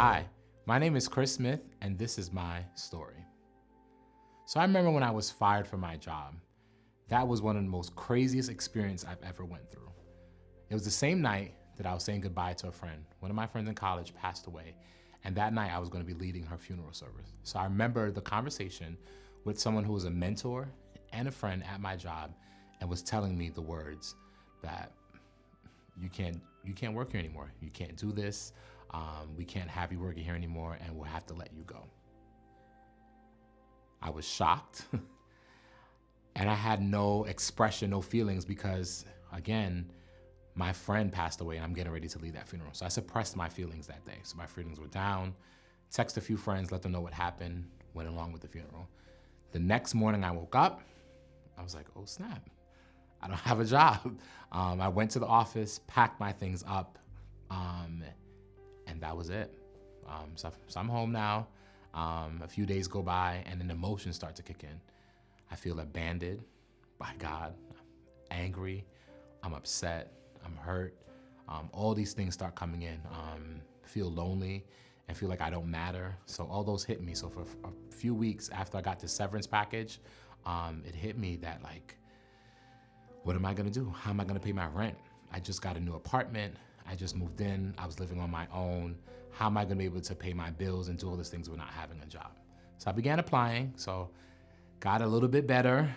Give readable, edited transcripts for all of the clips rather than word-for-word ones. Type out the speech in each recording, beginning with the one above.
Hi, my name is Chris Smith, and this is my story. So I remember when I was fired from my job. That was one of the most craziest experiences I've ever went through. It was the same night that I was saying goodbye to a friend. One of my friends in college passed away, and that night I was going to be leading her funeral service. So I remember the conversation with someone who was a mentor and a friend at my job and was telling me the words that you can't work here anymore. You can't do this. We can't have you working here anymore, and we'll have to let you go. I was shocked, and I had no expression, no feelings, because again, my friend passed away, and I'm getting ready to lead that funeral. So I suppressed my feelings that day. So my feelings were down. Texted a few friends, let them know what happened. Went along with the funeral. The next morning, I woke up. I was like, "Oh snap! I don't have a job." I went to the office, packed my things up. And that was it. So I'm home now. A few days go by, and then emotions start to kick in. I feel abandoned by God. I'm angry. I'm upset. I'm hurt. All these things start coming in. Feel lonely and feel like I don't matter. So all those hit me. So for a few weeks after I got the severance package, it hit me that like, what am I gonna do? How am I gonna pay my rent? I just got a new apartment. I just moved in. I was living on my own. How am I gonna be able to pay my bills and do all these things without having a job? So I began applying. So got a little bit better.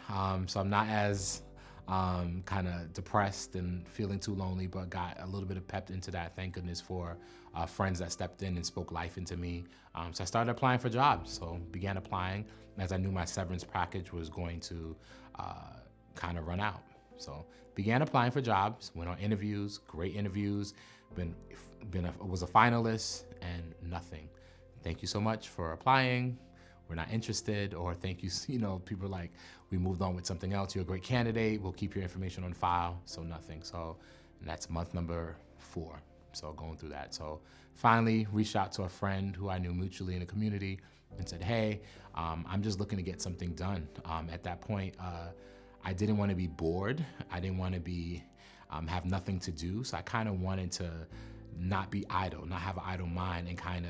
So I'm not as kind of depressed and feeling too lonely, but got a little bit of pep into that. Thank goodness for friends that stepped in and spoke life into me. So I started applying for jobs. So began applying as I knew my severance package was going to kind of run out. So began applying for jobs, went on interviews, great interviews, was a finalist, and nothing. Thank you so much for applying. We're not interested, or thank you, people are like, we moved on with something else. You're a great candidate. We'll keep your information on file. So nothing. So and that's month number 4. So going through that. So finally reached out to a friend who I knew mutually in the community and said, hey, I'm just looking to get something done. At that point, I didn't want to be bored. I didn't want to be have nothing to do. So I kind of wanted to not be idle, not have an idle mind, and kind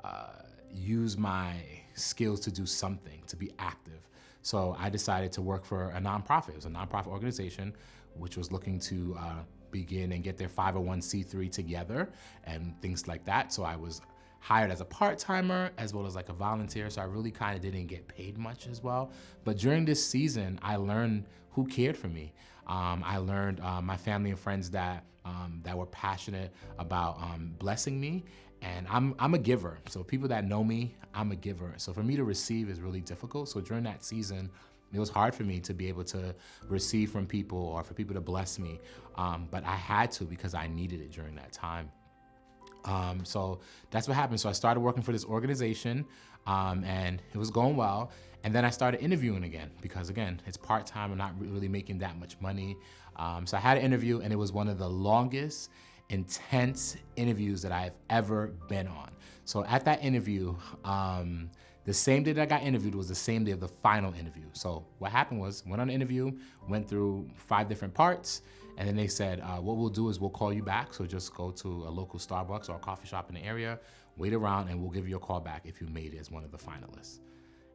of use my skills to do something, to be active. So I decided to work for a nonprofit. It was a nonprofit organization which was looking to begin and get their 501c3 together and things like that. So I was hired as a part-timer as well as like a volunteer. So I really kind of didn't get paid much as well. But during this season, I learned who cared for me. I learned my family and friends that were passionate about blessing me. And I'm a giver. So people that know me, I'm a giver. So for me to receive is really difficult. So during that season, it was hard for me to be able to receive from people or for people to bless me. But I had to because I needed it during that time. So that's what happened. So I started working for this organization and it was going well. And then I started interviewing again because again, it's part-time. I'm not really making that much money. So I had an interview and it was one of the longest, intense interviews that I've ever been on. So at that interview, the same day that I got interviewed was the same day of the final interview. So what happened was, went on an interview, went through 5 different parts, and then they said, what we'll do is we'll call you back. So just go to a local Starbucks or a coffee shop in the area, wait around, and we'll give you a call back if you made it as one of the finalists.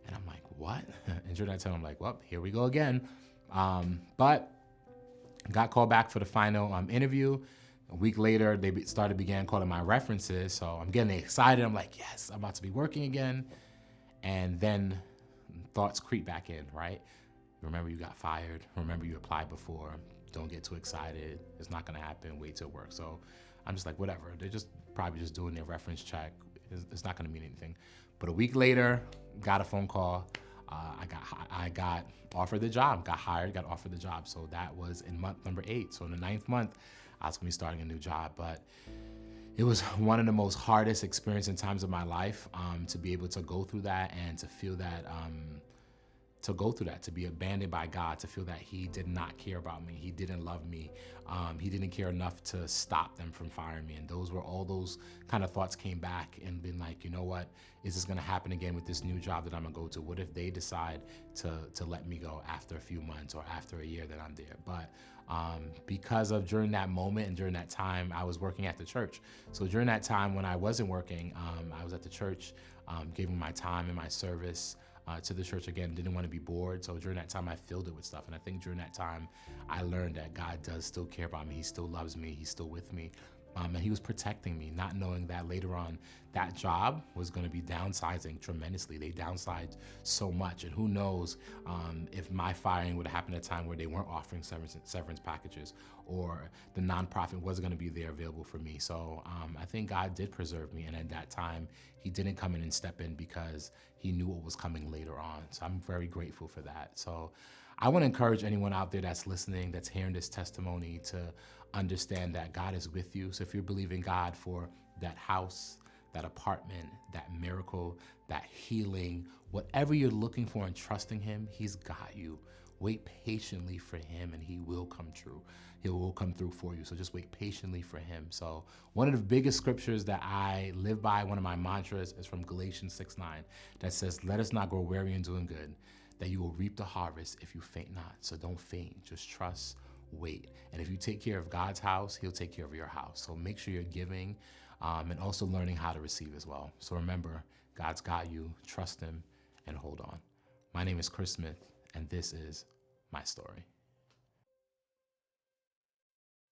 And I'm like, what? And during that time, I'm like, well, here we go again. But got called back for the final interview. A week later, they began calling my references. So I'm getting excited. I'm like, yes, I'm about to be working again. And then thoughts creep back in, right? Remember you got fired. Remember you applied before. Don't get too excited. It's not gonna happen. Wait till it works. So I'm just like, whatever. They're just probably just doing their reference check. It's not gonna mean anything. But a week later, got a phone call. I got offered the job, got hired, got offered the job. So that was in month number 8. So in the 9th month, I was gonna be starting a new job. But it was one of the most hardest experiences in times of my life to be able to go through that and to feel that to go through that, to be abandoned by God, to feel that he did not care about me, he didn't love me, he didn't care enough to stop them from firing me. And all those kind of thoughts came back and been like, you know what, is this gonna happen again with this new job that I'm gonna go to? What if they decide to let me go after a few months or after a year that I'm there? But because of during that moment and during that time, I was working at the church. So during that time when I wasn't working, I was at the church, giving my time and my service to the church again, didn't want to be bored. So during that time, I filled it with stuff. And I think during that time, I learned that God does still care about me. He still loves me. He's still with me. And he was protecting me, not knowing that later on that job was going to be downsizing tremendously. They downsized so much. And who knows if my firing would have happened at a time where they weren't offering severance packages, or the nonprofit was going to be there available for me. So I think God did preserve me. And at that time, he didn't come in and step in because he knew what was coming later on. So I'm very grateful for that. So I want to encourage anyone out there that's listening, that's hearing this testimony, to understand that God is with you. So if you're believing God for that house, that apartment, that miracle, that healing, whatever you're looking for and trusting him, he's got you. Wait patiently for him and he will come true. He will come through for you. So just wait patiently for him. So one of the biggest scriptures that I live by, one of my mantras, is from Galatians 6:9 that says, let us not grow weary in doing good, that you will reap the harvest if you faint not. So don't faint, just trust, wait. And if you take care of God's house, he'll take care of your house. So make sure you're giving and also learning how to receive as well. So remember, God's got you. Trust him and hold on. My name is Chris Smith, and this is my story.